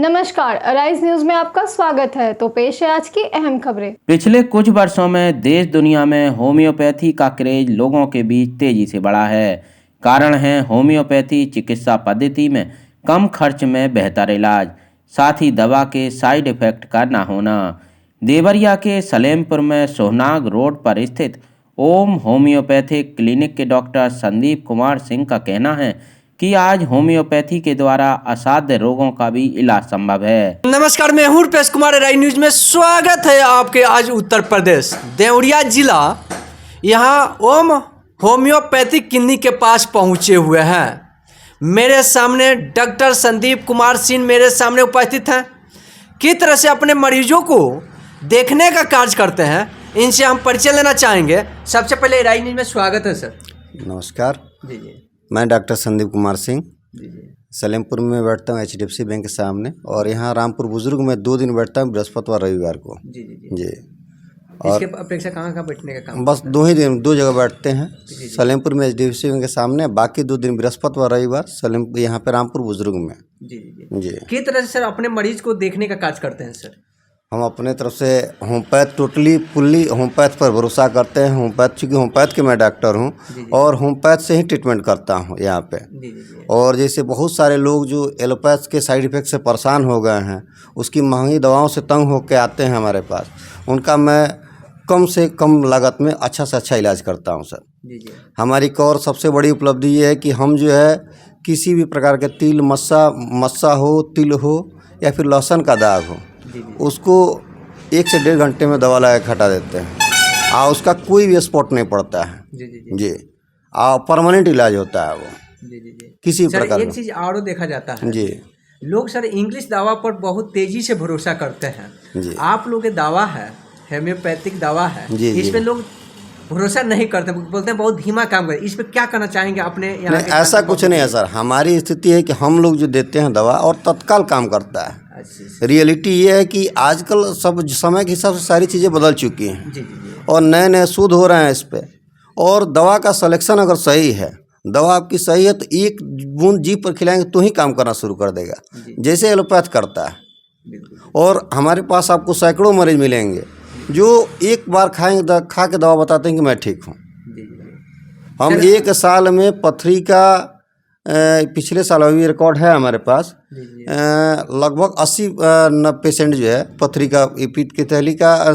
नमस्कार, arise news में आपका स्वागत है। तो पेश है आज की अहम खबरें। पिछले कुछ वर्षों में देश दुनिया में होम्योपैथी का क्रेज लोगों के बीच तेजी से बढ़ा है। कारण है होम्योपैथी चिकित्सा पद्धति में कम खर्च में बेहतर इलाज, साथ ही दवा के साइड इफेक्ट का ना होना। देवरिया के सलेमपुर में सोहनाग रोड पर स्थित ओम होम्योपैथिक क्लिनिक के डॉक्टर संदीप कुमार सिंह का कहना है कि आज होम्योपैथी के द्वारा असाध्य रोगों का भी इलाज संभव है। नमस्कार, मैं हूं रुपेश कुमार। राइज न्यूज में स्वागत है आपके। आज उत्तर प्रदेश देवरिया जिला यहां ओम होम्योपैथिक क्लिनिक के पास पहुंचे हुए हैं। मेरे सामने डॉक्टर संदीप कुमार सिंह मेरे सामने उपस्थित हैं। किस तरह से अपने मरीजों को देखने का कार्य करते हैं, इनसे हम परिचय लेना चाहेंगे। सबसे पहले राइज न्यूज में स्वागत है सर। नमस्कार जी जी मैं डॉक्टर संदीप कुमार सिंह जी जी सलेमपुर में बैठता हूँ HDFC बैंक के सामने, और यहाँ रामपुर बुजुर्ग में 2 दिन बैठता हूँ, बृहस्पतिवार रविवार को। जी जी जी जी इसके अपेक्षा कहाँ बैठने का काम? बस 2 ही दिन 2 जगह बैठते हैं। सलेमपुर में HDFC बैंक के सामने, बाकी 2 दिन बृहस्पतिवार रविवार सलेम यहाँ पे रामपुर बुजुर्ग में। जी जी जी जी किस तरह से सर अपने मरीज को देखने का कार्य करते हैं सर? हम अपने तरफ से होम्योपैथ टोटली फुल्ली होम्योपैथ पर भरोसा करते हैं। होम्योपैथ, चूँकि होम्योपैथ के मैं डॉक्टर हूँ और होम्योपैथ से ही ट्रीटमेंट करता हूँ यहाँ पे। जी जी जी और जैसे बहुत सारे लोग जो एलोपैथ के साइड इफ़ेक्ट से परेशान हो गए हैं, उसकी महंगी दवाओं से तंग होकर आते हैं हमारे पास, उनका मैं कम से कम लागत में अच्छा से अच्छा इलाज करता हूँ सर। जी जी हमारी एक और सबसे बड़ी उपलब्धि ये है कि हम जो है किसी भी प्रकार के तिल मस्सा हो, तिल हो या फिर लहसुन का दाग हो, उसको 1 से 1.5 घंटे में दवा लगा के हटा देते हैं और उसका कोई भी स्पॉट नहीं पड़ता है। जी जी जी और परमानेंट इलाज होता है वो जी जी जी किसी सर, प्रकार एक का। चीज और देखा जाता है जी लोग सर इंग्लिश दवा पर बहुत तेजी से भरोसा करते हैं। जी आप लोग के दवा है होम्योपैथिक दवा है, जी, जी। इस पे लोग भरोसा नहीं करते, बोलते हैं बहुत धीमा काम कर। इस पे क्या करना चाहेंगे अपने यहाँ नहीं, के ऐसा छात्र कुछ नहीं है सर। हमारी स्थिति है कि हम लोग जो देते हैं दवा और तत्काल काम करता है। अच्छा, रियलिटी ये है कि आजकल सब समय के हिसाब से सारी चीज़ें बदल चुकी हैं जी जी जी और नए नए शोध हो रहे हैं इस पे। और दवा का सिलेक्शन अगर सही है, दवा आपकी सही है, तो 1 बूंद जीभ पर खिलाएंगे तो ही काम करना शुरू कर देगा, जैसे एलोपैथ करता है। बिल्कुल। और हमारे पास आपको सैकड़ों मरीज मिलेंगे जो एक बार खाएंगे, खा के दवा बताते हैं कि मैं ठीक हूँ। जी जी जी हम 1 साल में पथरी का पिछले साल अभी रिकॉर्ड है हमारे पास, जी जी लगभग 80 पेशेंट जो है पथरी का, पीठ की थैली का,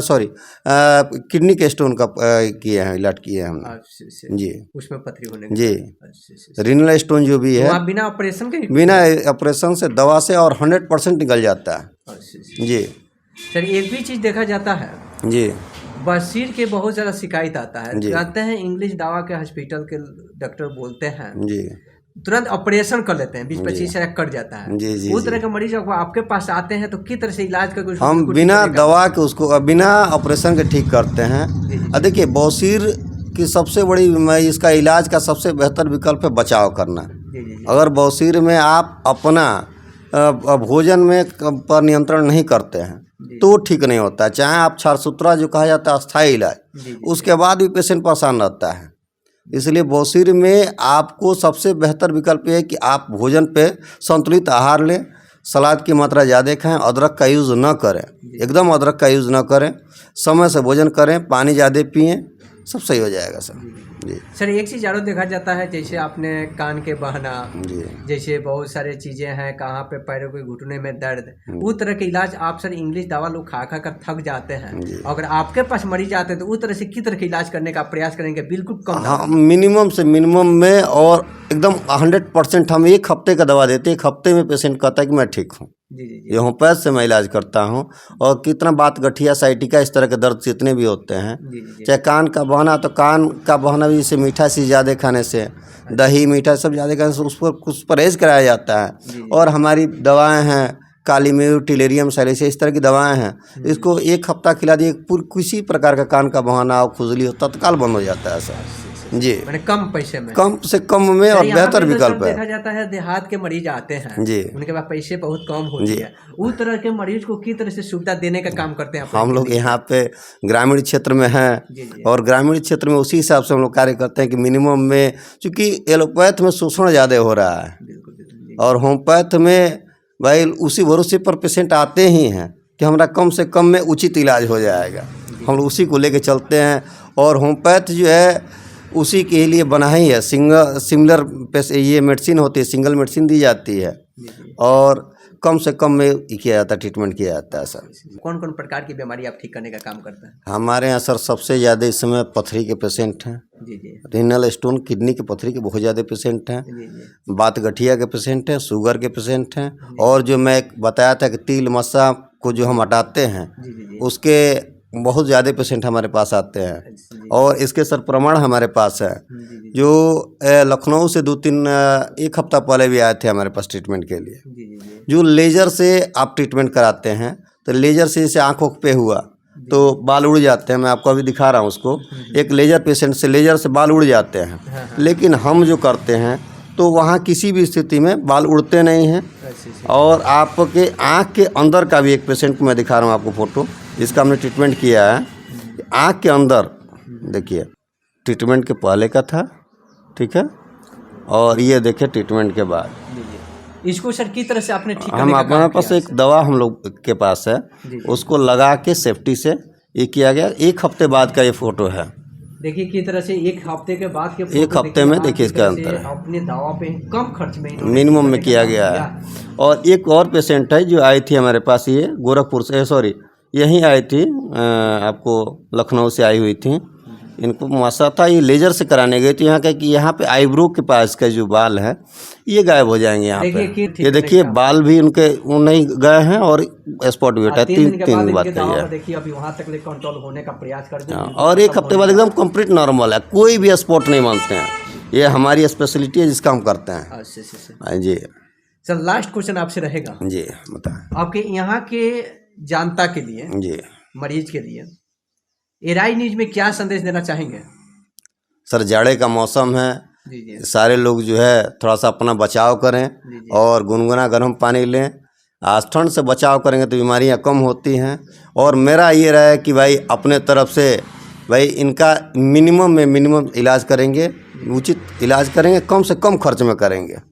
किडनी के स्टोन का किए हैं, इलाज किए हैं हमने। अच्छा, जी उसमें पथरी होने के जी बाद। अच्छा, रीनल स्टोन जो भी तो है आप बिना ऑपरेशन के? बिना ऑपरेशन से दवा से और 100% निकल जाता है। अच्छा, जी सर एक भी चीज़ देखा जाता है, जी बसीर के बहुत ज़्यादा शिकायत आता है। जी। कहते हैं इंग्लिश दवा के हॉस्पिटल के डॉक्टर बोलते हैं जी तुरंत ऑपरेशन कर लेते हैं, 20-25 लाख कट जाता है। जी जी उस तरह के मरीज अगर आपके पास आते हैं तो किस तरह से इलाज करके उसको हम बिल्कुल बिना ठीक करेगा? दवा के उसको बिना ऑपरेशन के ठीक करते हैं। जी। देखिए, बौसीर की सबसे बड़ी इसका इलाज का सबसे बेहतर विकल्प है बचाव करना। जी जी जी अगर बौसीर में आप अपना भोजन में पर नियंत्रण नहीं करते हैं तो ठीक नहीं होता है। चाहे आप छारसूत्रा जो कहा जाता है अस्थायी इलाज, जी। उसके बाद भी पेशेंट परेशान रहता है। इसलिए बौसीर में आपको सबसे बेहतर विकल्प ये है कि आप भोजन पे संतुलित आहार लें, सलाद की मात्रा ज़्यादा खाएं, अदरक का यूज़ ना करें, एकदम अदरक का यूज़ ना करें, समय से भोजन करें, पानी ज़्यादा पिएं, सब सही हो जाएगा सर। जी सर एक चीज़ और देखा जाता है, जैसे आपने कान के बहना, जी जैसे बहुत सारे चीज़ें हैं, कहाँ पे पैरों के घुटने में दर्द, उस तरह के इलाज आप सर इंग्लिश दवा लोग खा खा कर थक जाते हैं। अगर आपके पास मरीज आते हैं तो उस तरह से किस तरह के इलाज करने का प्रयास करेंगे? बिल्कुल कम हाँ, मिनिमम से मिनिमम में और एकदम 100% हम 1 हफ्ते का दवा देते हैं। 1 हफ्ते में पेशेंट कहता है कि मैं ठीक हूँ। जी जी जी ये होम्योपैथ से मैं इलाज करता हूँ। और कितना बात गठिया, साइटिका, इस तरह के दर्द जितने भी होते हैं, जी जी चाहे कान का बहना, तो कान का बहना भी जैसे मीठा चीज़ ज़्यादा खाने से, दही मीठा सब ज़्यादा खाने से उस पर कुछ परहेज़ कराया जाता है। और हमारी दवाएं हैं काली मिर्च, टिलेरियम, सैलिसिया, इस तरह की दवाएं हैं। इसको 1 हफ्ता खिला दिए, किसी प्रकार का कान का बहाना और खुजली हो तत्काल बंद हो जाता है सर। जी मैंने कम पैसे में, कम से कम में और यहाँ बेहतर पे तो विकल्प सर है। देखा जाता है देहात के मरीज आते हैं जी उनके पास पैसे बहुत कम होती जी। है, उस तरह के मरीज को किस तरह से सुविधा देने का काम करते हैं आप? हम लोग यहाँ पे ग्रामीण क्षेत्र में हैं जी जी और ग्रामीण क्षेत्र में उसी हिसाब से हम लोग कार्य करते हैं कि मिनिमम में, चूँकि एलोपैथ में शोषण ज़्यादा हो रहा है बिल्कुल बिल्कुल जी और होम्योपैथ में भाई उसी भरोसे पर पेशेंट आते ही हैं कि हमारा कम से कम में उचित इलाज हो जाएगा। हम लोग उसी को लेके चलते हैं। और होम्योपैथ जो है उसी के लिए बना ही है। सिमिलर ये मेडिसिन होती है, सिंगल मेडिसिन दी जाती है और कम से कम में किया जाता है, ट्रीटमेंट किया जाता है सर। कौन कौन प्रकार की बीमारी आप ठीक करने का काम करते हैं? हमारे यहाँ सर सबसे ज़्यादा इस समय पथरी के पेशेंट हैं, जी जी रीनल स्टोन, किडनी के पथरी के बहुत ज़्यादा पेशेंट हैं, जी जी बात गठिया के पेशेंट हैं, शुगर के पेशेंट हैं, और जो मैं बताया था कि तिल मस्सा को जो हम हटाते हैं जी जी जी उसके बहुत ज़्यादा पेशेंट हमारे पास आते हैं। जी और इसके सर प्रमाण हमारे पास है, जी जो लखनऊ से 2-3 एक हफ्ता पहले भी आए थे हमारे पास ट्रीटमेंट के लिए। जी जी जी जो लेज़र से आप ट्रीटमेंट कराते हैं तो लेज़र से जैसे आँखों पे हुआ तो बाल उड़ जाते हैं। मैं आपको अभी दिखा रहा हूँ उसको, एक लेज़र पेशेंट से लेज़र से बाल उड़ जाते हैं, लेकिन हम जो करते हैं तो वहाँ किसी भी स्थिति में बाल उड़ते नहीं हैं। और आपके आँख के अंदर का भी एक पेशेंट को मैं दिखा रहा हूँ आपको फोटो, जिसका हमने ट्रीटमेंट किया है। आँख के अंदर देखिए, ट्रीटमेंट के पहले का था, ठीक है, और ये देखिए ट्रीटमेंट के बाद। जी जी। इसको सर किस तरह से आपने ठीक करने हम का अपने काम पास किया एक दवा हम लोग के पास है, उसको लगा के सेफ्टी से ये किया गया। 1 हफ्ते बाद का ये फ़ोटो है। देखिए किस तरह से 1 हफ्ते के बाद के एक हफ्ते में देखिए इसका अंतर है, अपने दवा पे कम खर्च में मिनिमम में किया गया है। और एक और पेशेंट है जो आई थी हमारे पास, ये गोरखपुर से, सॉरी यहीं आई थी, आपको लखनऊ से आई हुई थी। इनको मसा था, ये लेज़र से कराने गए थे। यहाँ का कि यहाँ पे आईब्रो के पास का जो बाल है ये गायब हो जाएंगे यहाँ पे। ये देखिए बाल भी उनके वो नहीं गए हैं और स्पॉट भी हटा। 3 बात है। देखिए अभी वहाँ तक कंट्रोल होने का प्रयास करते हैं और 1 हफ्ते बाद एकदम कंप्लीट नॉर्मल है, कोई भी स्पॉट नहीं बनते हैं। ये हमारी स्पेशलिटी है जिसका हम करते हैं। अच्छा जी सर, लास्ट क्वेश्चन आपसे रहेगा। जी बताएं। आपके यहाँ के जनता के लिए, जी मरीज के लिए एराई न्यूज में क्या संदेश देना चाहेंगे? सर, जाड़े का मौसम है, जी जी सारे लोग जो है थोड़ा सा अपना बचाव करें जी। और गुनगुना गर्म पानी लें। आज ठंड से बचाव करेंगे तो बीमारियां कम होती हैं। और मेरा ये रहा है कि भाई अपने तरफ से भाई इनका मिनिमम में मिनिमम इलाज करेंगे, उचित इलाज करेंगे, कम से कम खर्च में करेंगे।